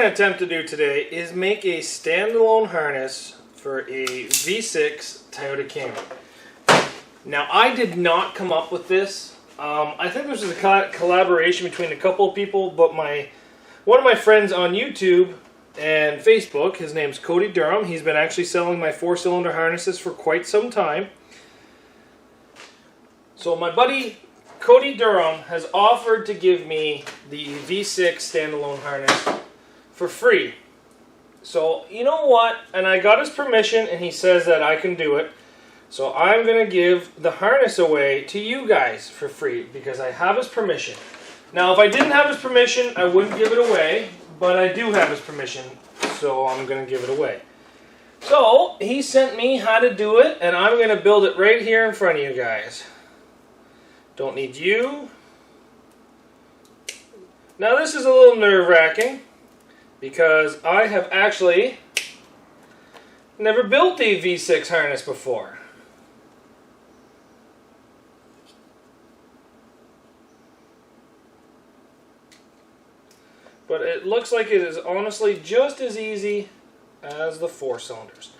to attempt to do today is make a standalone harness for a V6 Toyota Camry. Now, I did not come up with this. I think this was a collaboration between a couple of people, but one of my friends on YouTube and Facebook, his name's Cody Durham. He's been actually selling my 4-cylinder harnesses for quite some time. So my buddy Cody Durham has offered to give me the V6 standalone harness for free. So you know what? And I got his permission, and he says that I can do it. So I'm going to give the harness away to you guys for free because I have his permission. Now, if I didn't have his permission, I wouldn't give it away, but I do have his permission, so I'm going to give it away. So he sent me how to do it, and I'm going to build it right here in front of you guys. Don't need you. Now this is a little nerve-wracking because I have actually never built a V6 harness before. But it looks like it is honestly just as easy as the 4 cylinders.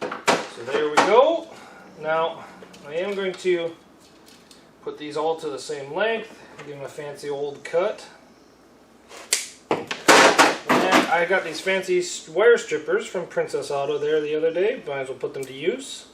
So there we go. Now, I am going to put these all to the same length, give them a fancy old cut. And I got these fancy wire strippers from Princess Auto there the other day. Might as well put them to use.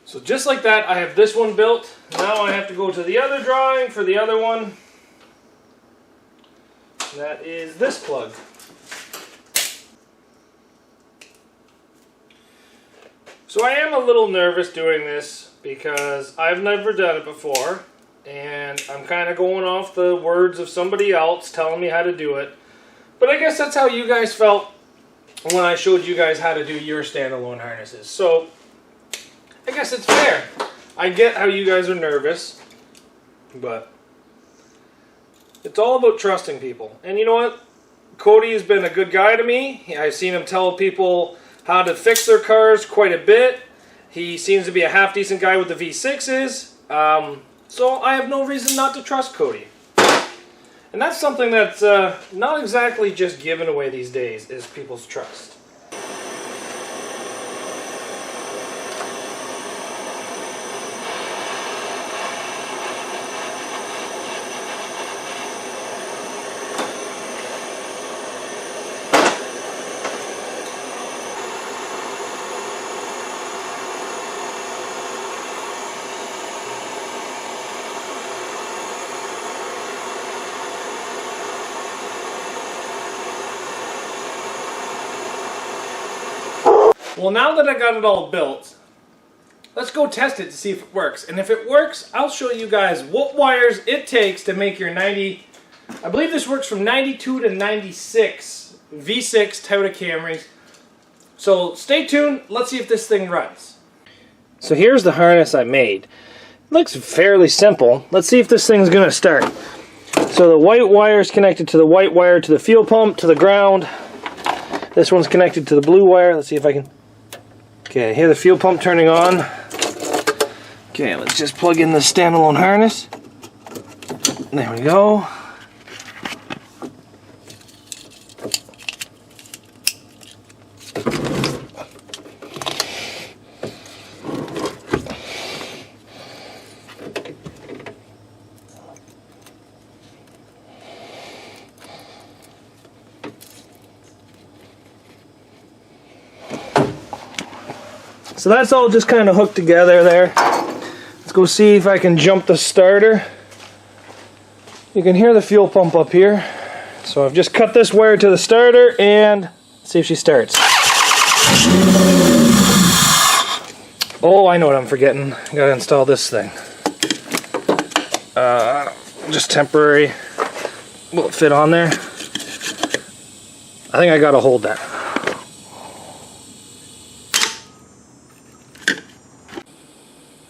So just like that, I have this one built. Now I have to go to the other drawing for the other one. That is this plug. So I am a little nervous doing this because I've never done it before. And I'm kind of going off the words of somebody else telling me how to do it. But I guess that's how you guys felt when I showed you guys how to do your standalone harnesses. So I guess it's fair. I get how you guys are nervous, but it's all about trusting people. And you know what? Cody has been a good guy to me. I've seen him tell people how to fix their cars quite a bit. He seems to be a half-decent guy with the V6s. So I have no reason not to trust Cody. And that's something that's not exactly just given away these days, is people's trust. Well, now that I got it all built, let's go test it to see if it works. And if it works, I'll show you guys what wires it takes to make your 90, I believe this works from 92 to 96 V6 Toyota Camrys. So stay tuned, let's see if this thing runs. So here's the harness I made. It looks fairly simple. Let's see if this thing's going to start. So the white wire is connected to the white wire to the fuel pump, to the ground. This one's connected to the blue wire. Let's see if I can... Okay, I hear the fuel pump turning on. Okay, let's just plug in the standalone harness. There we go. So that's all just kind of hooked together there. Let's go see if I can jump the starter. You can hear the fuel pump up here. So I've just cut this wire to the starter and see if she starts. Oh, I know what I'm forgetting. I gotta install this thing. Just temporary. Will it fit on there? I think I gotta hold that.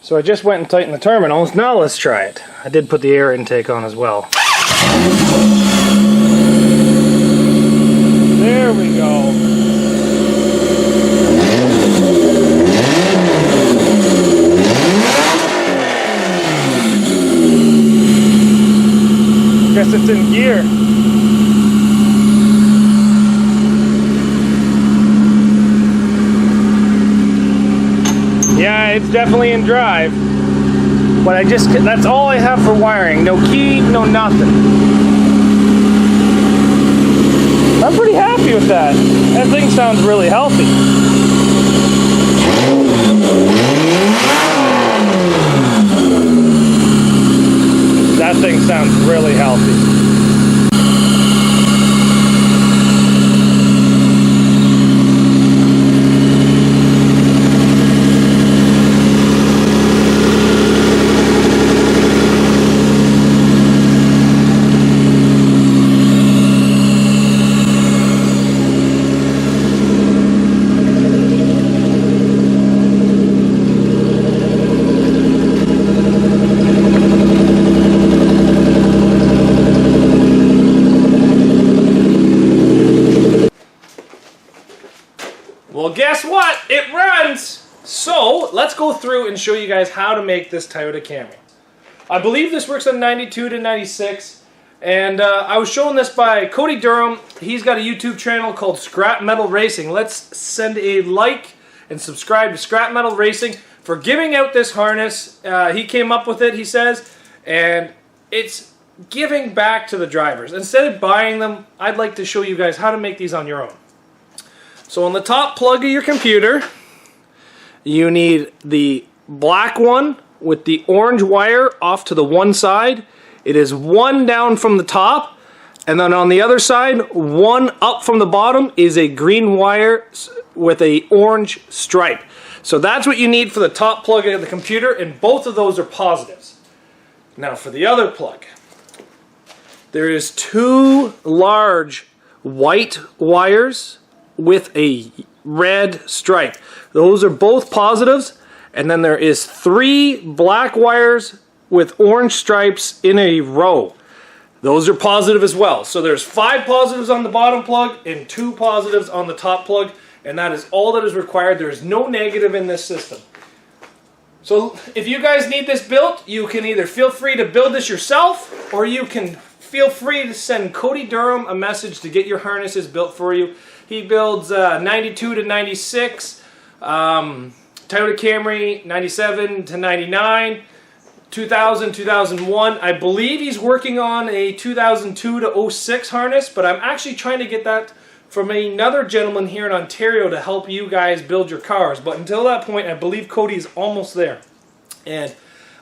So I just went and tightened the terminals. Now let's try it. I did put the air intake on as well. There we go. Guess it's in gear. Yeah, it's definitely in drive, but that's all I have for wiring. No key, no nothing. I'm pretty happy with that. That thing sounds really healthy. That thing sounds really healthy. Well, guess what? It runs! So, let's go through and show you guys how to make this Toyota Camry. I believe this works on 92 to 96, and I was shown this by Cody Durham. He's got a YouTube channel called Scrap Metal Racing. Let's send a like and subscribe to Scrap Metal Racing for giving out this harness. He came up with it, he says, and it's giving back to the drivers. Instead of buying them, I'd like to show you guys how to make these on your own. So on the top plug of your computer, you need the black one with the orange wire off to the one side. It is one down from the top, and then on the other side, one up from the bottom is a green wire with a orange stripe. So that's what you need for the top plug of the computer, and both of those are positives. Now for the other plug, there is two large white wires with a red stripe. Those are both positives, and then there is three black wires with orange stripes in a row. Those are positive as well. So there's 5 positives on the bottom plug and 2 positives on the top plug, and that is all that is required. There is no negative in this system. So if you guys need this built, you can either feel free to build this yourself, or you can feel free to send Cody Durham a message to get your harnesses built for you. He builds 92 to 96, Toyota Camry 97 to 99, 2000, 2001. I believe he's working on a 2002 to 06 harness, but I'm actually trying to get that from another gentleman here in Ontario to help you guys build your cars. But until that point, I believe Cody's almost there. And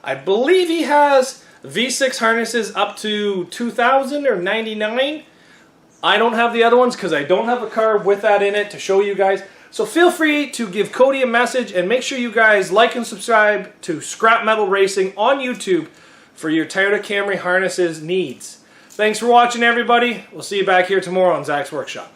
I believe he has V6 harnesses up to 2000 or 99. I don't have the other ones because I don't have a car with that in it to show you guys. So feel free to give Cody a message, and make sure you guys like and subscribe to Scrap Metal Racing on YouTube for your Toyota Camry harnesses needs. Thanks for watching, everybody. We'll see you back here tomorrow on Zach's Workshop.